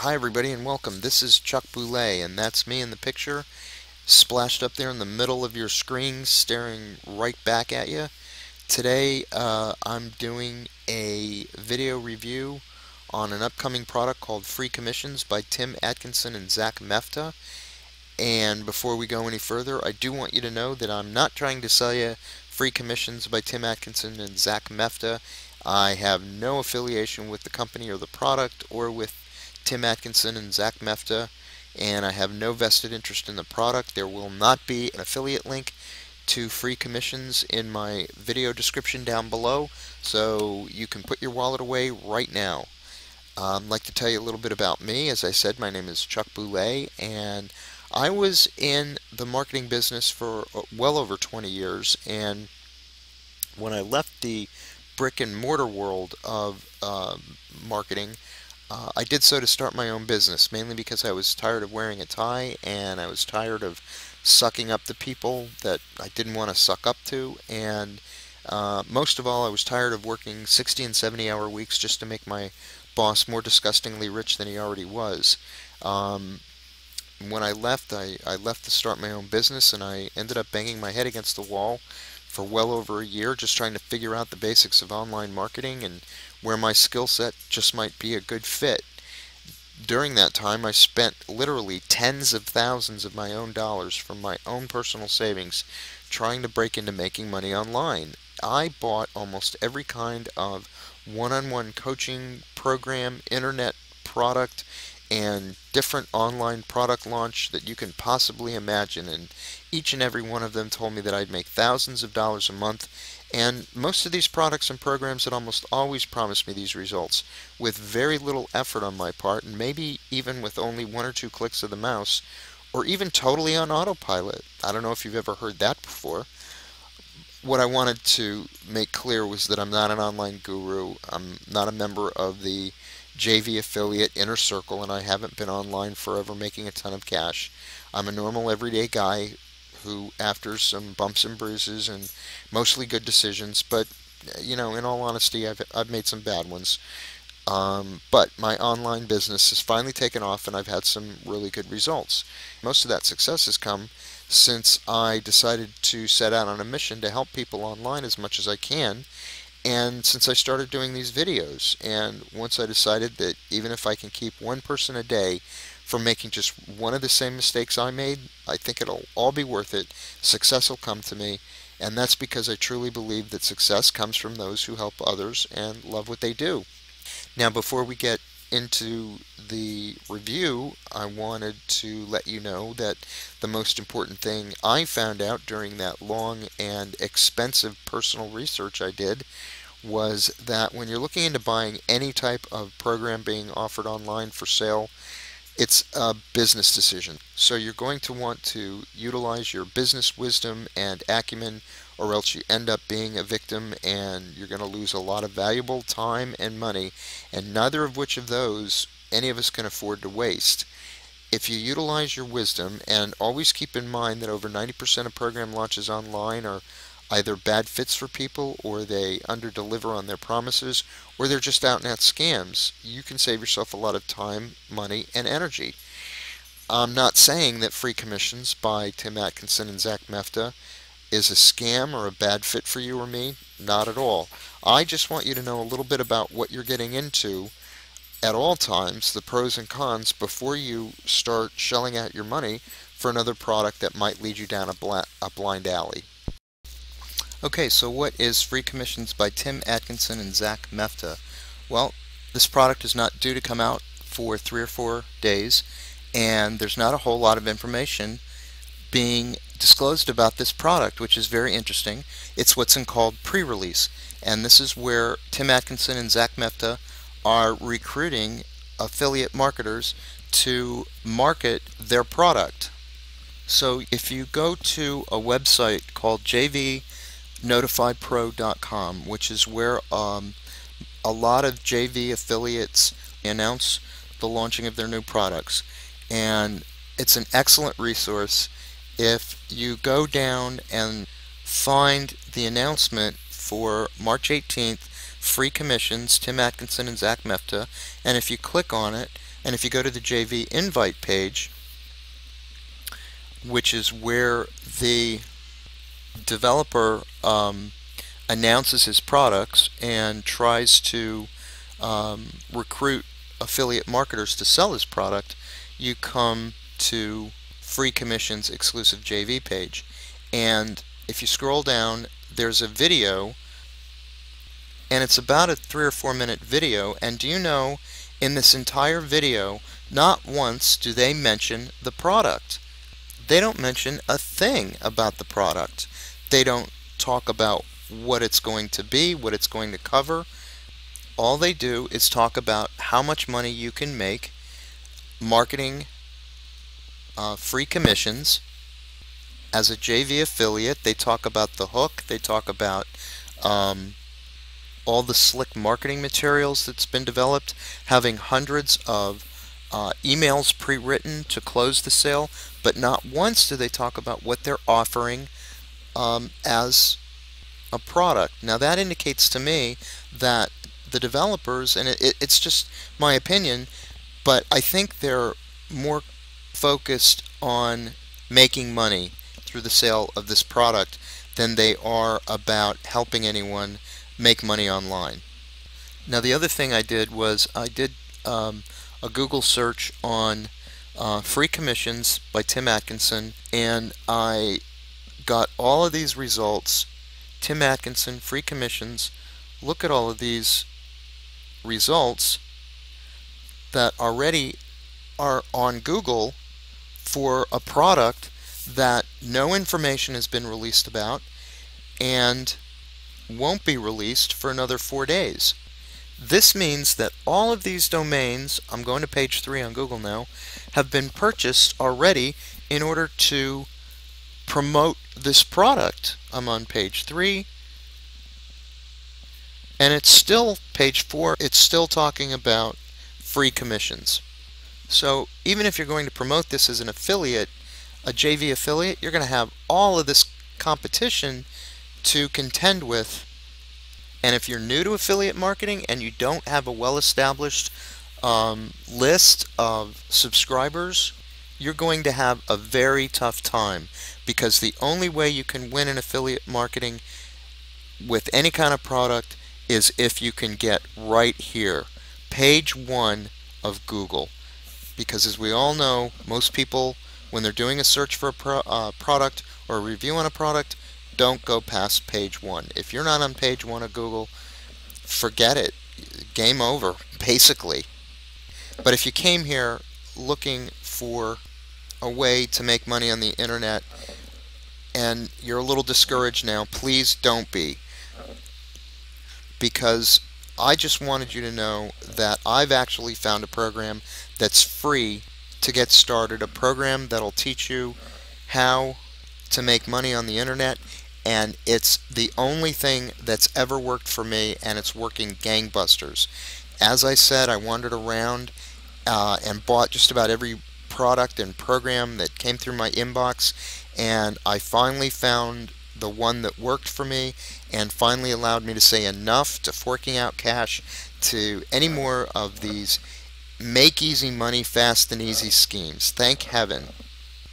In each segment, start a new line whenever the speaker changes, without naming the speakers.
Hi everybody and welcome. This is Chuck Boulais and that's me in the picture splashed up there in the middle of your screen staring right back at you. Today I'm doing a video review on an upcoming product called Free Commissions by Tim Atkinson and Zak Meftah. And before we go any further, I do want you to know that I'm not trying to sell you Free Commissions by Tim Atkinson and Zak Meftah. I have no affiliation with the company or the product or with Tim Atkinson and Zak Meftah, and I have no vested interest in the product. There will not be an affiliate link to Free Commissions in my video description down below, so you can put your wallet away right now. I'd like to tell you a little bit about me. As I said, my name is Chuck Boulais, and I was in the marketing business for well over 20 years, and when I left the brick and mortar world of marketing, I did so to start my own business, mainly because I was tired of wearing a tie and I was tired of sucking up to people that I didn't want to suck up to, and most of all, I was tired of working 60 and 70-hour weeks just to make my boss more disgustingly rich than he already was. Um, when I left to start my own business, and I ended up banging my head against the wall for well over a year just trying to figure out the basics of online marketing and where my skill set just might be a good fit. During that time, I spent literally tens of thousands of my own dollars from my own personal savings trying to break into making money online. I bought almost every kind of one-on-one coaching program, internet product, and different online product launch that you can possibly imagine, and each and every one of them told me that I'd make thousands of dollars a month, and most of these products and programs had almost always promised me these results with very little effort on my part, and maybe even with only one or two clicks of the mouse, or even totally on autopilot. I don't know if you've ever heard that before. What I wanted to make clear was that I'm not an online guru. I'm not a member of the JV affiliate inner circle, and I haven't been online forever making a ton of cash. I'm a normal everyday guy who, after some bumps and bruises and mostly good decisions, but in all honesty, I've made some bad ones. But my online business has finally taken off, and I've had some really good results. Most of that success has come since I decided to set out on a mission to help people online as much as I can, and since I started doing these videos. And once I decided that even if I can keep one person a day from making just one of the same mistakes I made, I think it'll all be worth it. Success will come to me, and that's because I truly believe that success comes from those who help others and love what they do. Now, before we get into the review, I wanted to let you know that the most important thing I found out during that long and expensive personal research I did was that when you're looking into buying any type of program being offered online for sale, it's a business decision. So you're going to want to utilize your business wisdom and acumen, or else you end up being a victim and you're going to lose a lot of valuable time and money, and neither of which of those any of us can afford to waste. If you utilize your wisdom, and always keep in mind that over 90% of program launches online are either bad fits for people, or they underdeliver on their promises, or they're just out and out scams, you can save yourself a lot of time, money, and energy. I'm not saying that Free Commissions by Tim Atkinson and Zak Meftah is a scam or a bad fit for you or me. Not at all. I just want you to know a little bit about what you're getting into at all times, the pros and cons, before you start shelling out your money for another product that might lead you down a blind alley. Okay, so what is Free Commissions by Tim Atkinson and Zak Meftah? Well, this product is not due to come out for 3 or 4 days, and there's not a whole lot of information being disclosed about this product, which is very interesting. It's what's called pre-release, and this is where Tim Atkinson and Zak Meftah are recruiting affiliate marketers to market their product. So if you go to a website called jvnotifypro.com, which is where a lot of JV affiliates announce the launching of their new products, and it's an excellent resource. If you go down and find the announcement for March 18th, Free Commissions, Tim Atkinson and Zak Meftah, and if you click on it, And if you go to the JV invite page, which is where the developer announces his products and tries to recruit affiliate marketers to sell his product, you come to free commissions exclusive JV page. And if you scroll down, there's a video, and it's about a 3 or 4 minute video. And do you know, in this entire video, not once do they mention the product. They don't mention a thing about the product. They don't talk about what it's going to be, what it's going to cover. All they do is talk about how much money you can make marketing free commissions as a JV affiliate. They talk about the hook. They talk about all the slick marketing materials that's been developed, having hundreds of emails pre-written to close the sale, but not once do they talk about what they're offering as a product. Now that indicates to me that the developers, and it's just my opinion, but I think they're more focused on making money through the sale of this product than they are about helping anyone make money online. Now the other thing I did was I did a Google search on free commissions by Tim Atkinson, and I got all of these results. Tim Atkinson, free commissions. Look at all of these results that already are on Google for a product that no information has been released about and won't be released for another 4 days. This means that all of these domains, I'm going to page 3 on Google now, have been purchased already in order to promote this product. I'm on page 3, and it's still page 4. It's still talking about free commissions. So even if you're going to promote this as an affiliate, a JV affiliate, you're going to have all of this competition to contend with. And if you're new to affiliate marketing and you don't have a well-established list of subscribers, you're going to have a very tough time, because the only way you can win in affiliate marketing with any kind of product is if you can get right here, page 1 of Google. Because as we all know, most people, when they're doing a search for a product or a review on a product, don't go past page 1. If you're not on page 1 of Google, forget it. Game over, basically. But if you came here looking for a way to make money on the internet and you're a little discouraged now, please don't be. Because I just wanted you to know that I've actually found a program that's free to get started, a program that'll teach you how to make money on the internet, and it's the only thing that's ever worked for me, and it's working gangbusters. As I said, I wandered around and bought just about every product and program that came through my inbox, and I finally found the one that worked for me and finally allowed me to say enough to forking out cash to any more of these make easy money fast and easy schemes. Thank heaven.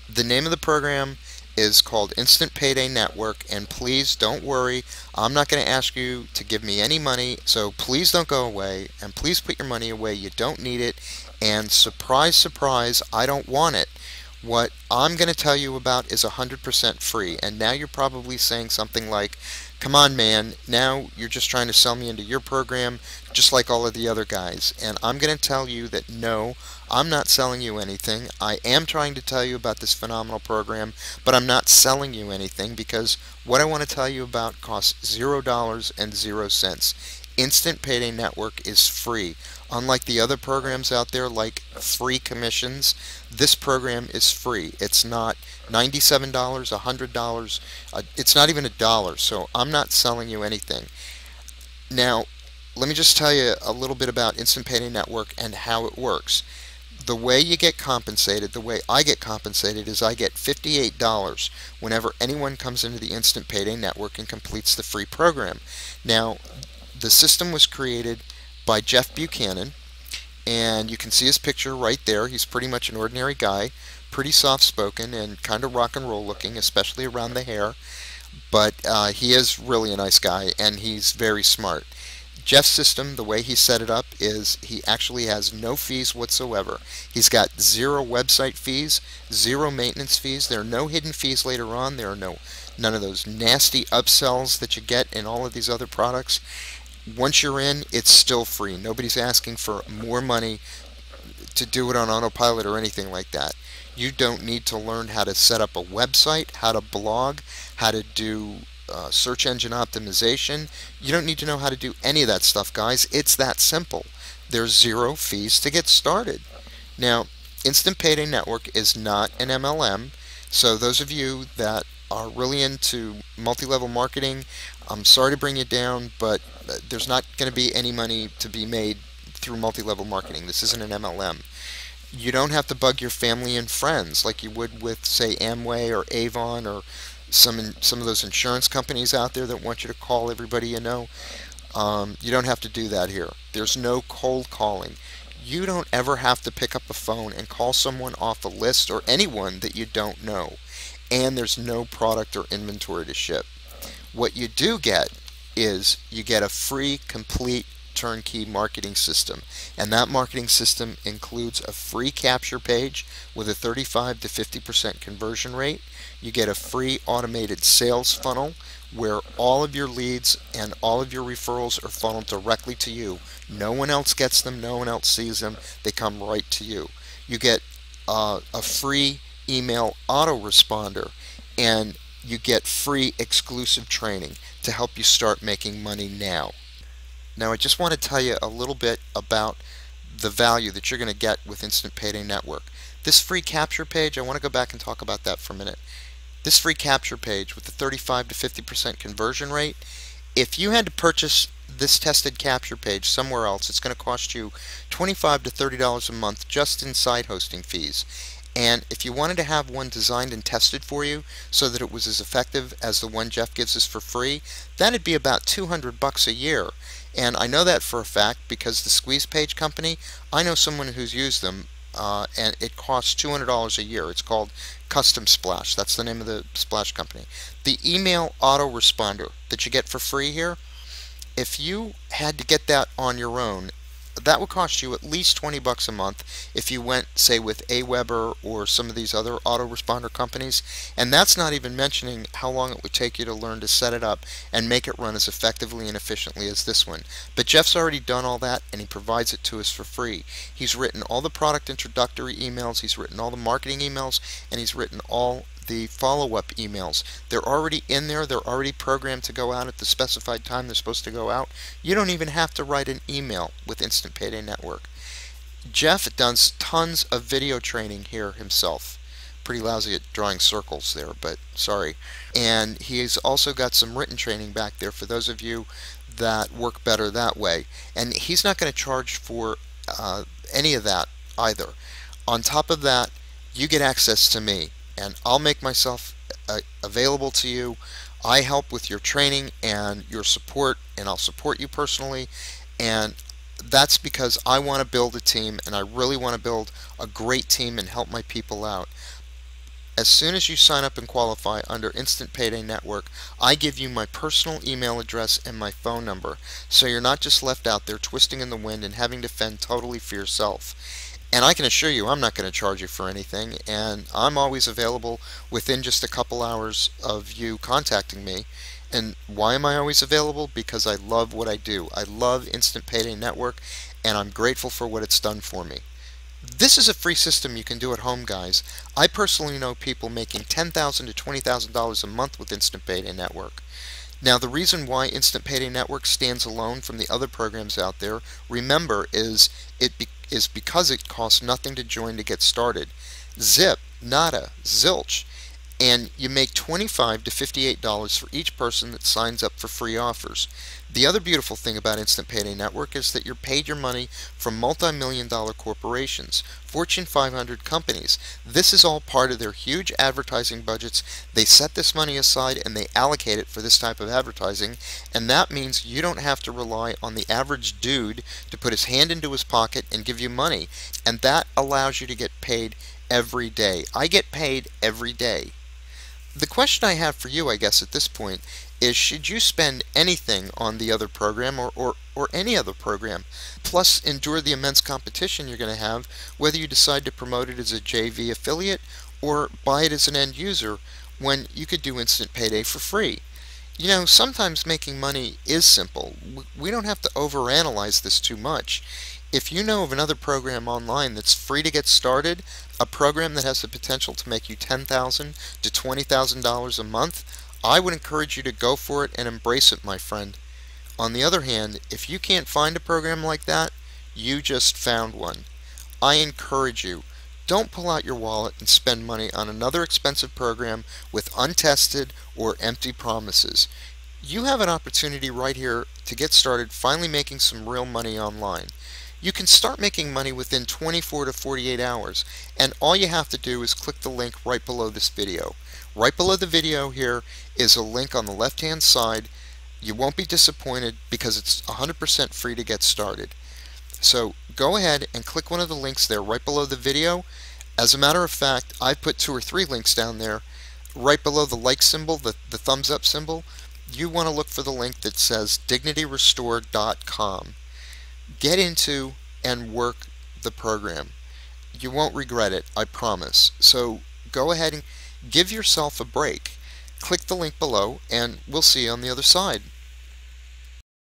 The name of the program is called Instant Payday Network, and please don't worry, I'm not going to ask you to give me any money, so please don't go away, and please put your money away. You don't need it, and surprise, surprise, I don't want it. What I'm going to tell you about is 100% free, and now you're probably saying something like, come on man, now you're just trying to sell me into your program just like all of the other guys. And I'm going to tell you that no, I'm not selling you anything. I am trying to tell you about this phenomenal program, but I'm not selling you anything, because what I want to tell you about costs $0 and 0 cents. Instant Payday Network is free. Unlike the other programs out there like free commissions, this program is free. It's not $97, $100, it's not even $1, so I'm not selling you anything. Now, let me just tell you a little bit about Instant Payday Network and how it works. The way you get compensated, the way I get compensated, is I get $58 whenever anyone comes into the Instant Payday Network and completes the free program. Now, the system was created by Jeff Buchanan, And you can see his picture right there. He's pretty much an ordinary guy, pretty soft-spoken and kind of rock and roll looking, especially around the hair. But he is really a nice guy, and he's very smart. Jeff's system, the way he set it up, is he actually has no fees whatsoever. He's got zero website fees, zero maintenance fees. There are no hidden fees later on. There are none of those nasty upsells that you get in all of these other products. Once you're in, it's still free. Nobody's asking for more money to do it on autopilot or anything like that. You don't need to learn how to set up a website, how to blog, how to do search engine optimization. You don't need to know how to do any of that stuff, guys. It's that simple. There's zero fees to get started. Now, Instant Payday Network is not an MLM, so those of you that are really into multi-level marketing, I'm sorry to bring you down, but there's not going to be any money to be made through multi-level marketing. This isn't an MLM. You don't have to bug your family and friends like you would with, say, Amway or Avon or some of those insurance companies out there that want you to call everybody you know. You don't have to do that here. There's no cold calling. You don't ever have to pick up a phone and call someone off a list or anyone that you don't know. And there's no product or inventory to ship. What you do get is you get a free, complete, turnkey marketing system. And that marketing system includes a free capture page with a 35 to 50% conversion rate. You get a free automated sales funnel where all of your leads and all of your referrals are funneled directly to you. No one else gets them, no one else sees them, they come right to you. You get a free email autoresponder, and you get free exclusive training to help you start making money now. Now, I just want to tell you a little bit about the value that you're going to get with Instant Payday Network. This free capture page, I want to go back and talk about that for a minute. This free capture page with the 35 to 50% conversion rate, if you had to purchase this tested capture page somewhere else, it's going to cost you $25 to $30 a month just in site hosting fees. And if you wanted to have one designed and tested for you so that it was as effective as the one Jeff gives us for free, that'd be about $200 a year. And I know that for a fact because the Squeeze Page company, I know someone who's used them, and it costs $200 a year. It's called Custom Splash. That's the name of the splash company. The email autoresponder that you get for free here, if you had to get that on your own, that would cost you at least $20 a month if you went, say, with Aweber or some of these other autoresponder companies. And that's not even mentioning how long it would take you to learn to set it up and make it run as effectively and efficiently as this one. But Jeff's already done all that, and he provides it to us for free. He's written all the product introductory emails, he's written all the marketing emails, and he's written all the follow-up emails. They're already in there. They're already programmed to go out at the specified time they're supposed to go out. You don't even have to write an email with Instant Payday Network. Jeff does tons of video training here himself. Pretty lousy at drawing circles there, but sorry. And he's also got some written training back there for those of you that work better that way. And he's not going to charge for any of that either. On top of that, you get access to me, and I'll make myself available to you. I help with your training and your support, and I'll support you personally. And that's because I want to build a team, and I really want to build a great team and help my people out. As soon as you sign up and qualify under Instant Payday Network, I give you my personal email address and my phone number, so you're not just left out there twisting in the wind and having to fend totally for yourself. And I can assure you I'm not going to charge you for anything, and I'm always available within just a couple hours of you contacting me. And why am I always available? Because I love what I do. I love Instant Payday Network, and I'm grateful for what it's done for me. This is a free system you can do at home, guys. I personally know people making $10,000 to $20,000 a month with Instant Payday Network. Now, the reason why Instant Payday Network stands alone from the other programs out there, remember, is because it costs nothing to join to get started. Zip, nada, zilch. and you make $25 to $58 for each person that signs up for free offers. The other beautiful thing about Instant Payday Network is that you're paid your money from multi-million dollar corporations, Fortune 500 companies. This is all part of their huge advertising budgets. They set this money aside and they allocate it for this type of advertising, and that means you don't have to rely on the average dude to put his hand into his pocket and give you money, and that allows you to get paid every day. I get paid every day. The question I have for you, I guess, at this point is, should you spend anything on the other program or any other program, plus endure the immense competition you're going to have, whether you decide to promote it as a JV affiliate or buy it as an end user, when you could do Instant Payday for free? You know, sometimes making money is simple. We don't have to overanalyze this too much. If you know of another program online that's free to get started, a program that has the potential to make you $10,000 to $20,000 a month, I would encourage you to go for it and embrace it, my friend. On the other hand, if you can't find a program like that, you just found one. I encourage you, don't pull out your wallet and spend money on another expensive program with untested or empty promises. You have an opportunity right here to get started finally making some real money online. You can start making money within 24 to 48 hours, and all you have to do is click the link right below this video. Right below the video here is a link on the left hand side. You won't be disappointed because it's 100% free to get started. So go ahead and click one of the links there right below the video. As a matter of fact, I've put 2 or 3 links down there. Right below the like symbol, the thumbs up symbol, you want to look for the link that says dignityrestore.com. Get into and work the program. You won't regret it, I promise. So go ahead and give yourself a break. Click the link below and we'll see you on the other side.